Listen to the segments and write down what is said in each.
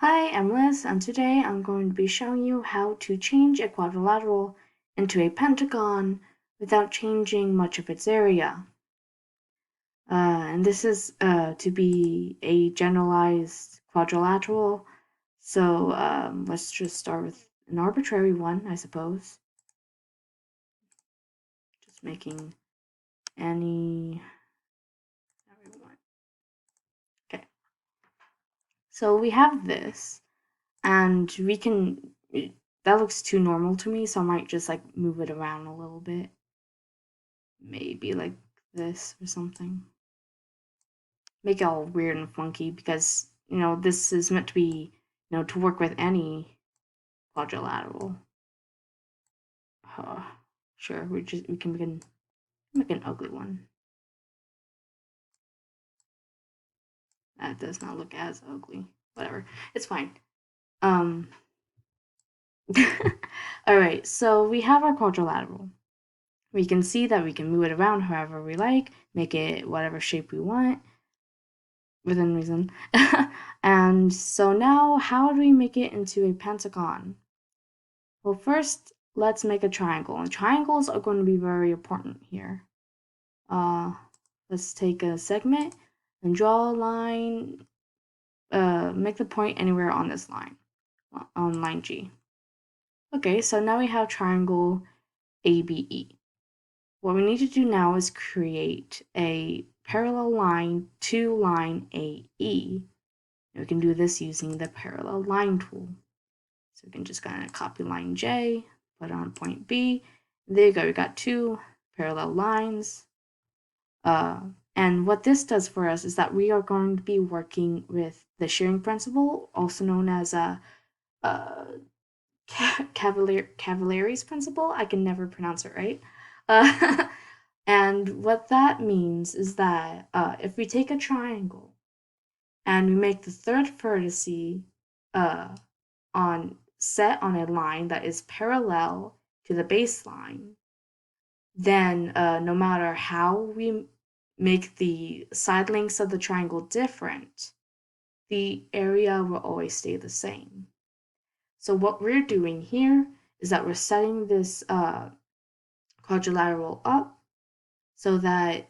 Hi, I'm Liz, and today I'm going to be showing you how to change a quadrilateral into a pentagon without changing much of its area. And this is to be a generalized quadrilateral, so let's just start with an arbitrary one, I suppose. Just making any one. Okay, so we have this, and we can, that looks too normal to me, so I might just like move it around a little bit. Maybe like this or something. Make it all weird and funky because, this is meant to be, to work with any quadrilateral. Uh, sure, we can make an ugly one. That does not look as ugly. Whatever, it's fine. Um. All right, so we have our quadrilateral. We can see that we can move it around however we like, make it whatever shape we want within reason. And so now, how do we make it into a pentagon? Well, first, let's make a triangle. And triangles are going to be very important here. Let's take a segment and draw a line, make the point anywhere on this line, on line G. Okay, so now we have triangle ABE. What we need to do now is create a parallel line to line AE. We can do this using the parallel line tool. So we can just kind of copy line J, put it on point B. There you go, we got two parallel lines. And what this does for us is that we are going to be working with the shearing principle, also known as Cavalieri's principle. I can never pronounce it right. And what that means is that if we take a triangle and we make the third vertice set on a line that is parallel to the baseline, then no matter how we make the side lengths of the triangle different, the area will always stay the same. So what we're doing here is that we're setting this quadrilateral up so that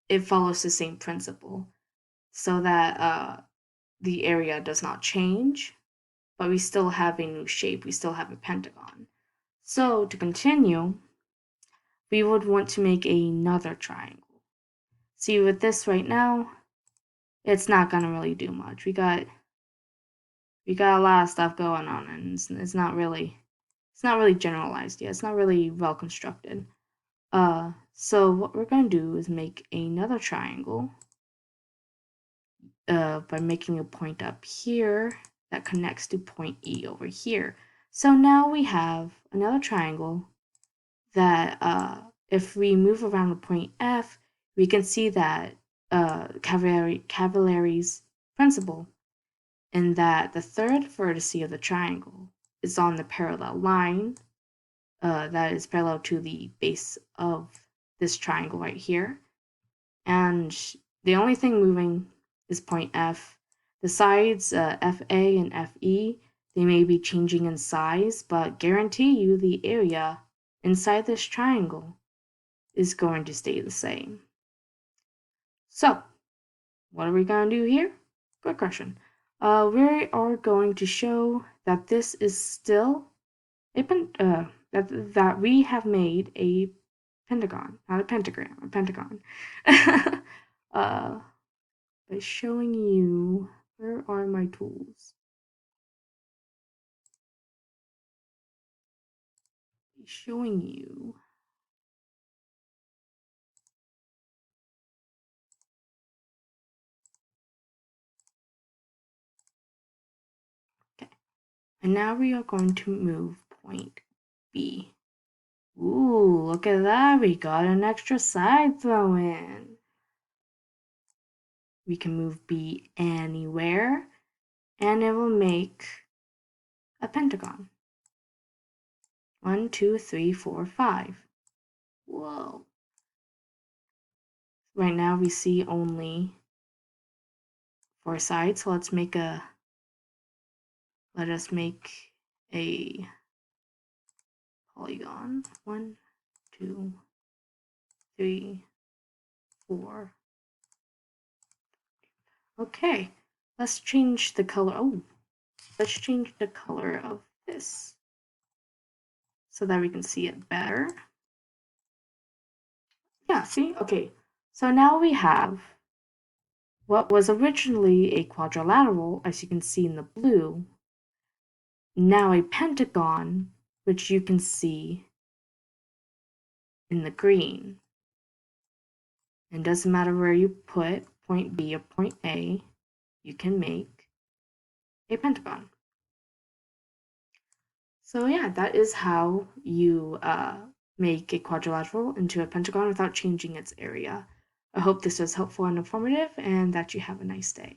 it follows the same principle, so that the area does not change, but we still have a new shape, we still have a pentagon. So to continue, we would want to make another triangle. See, with this right now, it's not gonna really do much. We got a lot of stuff going on, and it's not really generalized yet. It's not really well constructed. So what we're gonna do is make another triangle by making a point up here that connects to point E over here. So now we have another triangle that if we move around the point F, we can see that Cavalieri's principle, in that the third vertex of the triangle is on the parallel line that is parallel to the base of this triangle right here. And the only thing moving is point F. The sides FA and FE, they may be changing in size, but guarantee you the area inside this triangle is going to stay the same. So, what are we going to do here? Good question. We are going to show that this is still that we have made a pentagon, not a pentagram, a pentagon. By showing you, where are my tools? By showing you. Okay. And now we are going to move point B. Ooh, look at that. We got an extra side throw in. We can move B anywhere, and it will make a pentagon. 1, 2, 3, 4, 5. Whoa. Right now we see only 4 sides, so let's make a let us make a polygon. 1, 2, 3, 4. Okay, let's change the color. Oh, let's change the color of this so that we can see it better. Yeah, see? Okay, so now we have what was originally a quadrilateral, as you can see in the blue, now a pentagon, which you can see in the green. And it doesn't matter where you put point B or point A, you can make a pentagon. So yeah, that is how you make a quadrilateral into a pentagon without changing its area. I hope this was helpful and informative and that you have a nice day.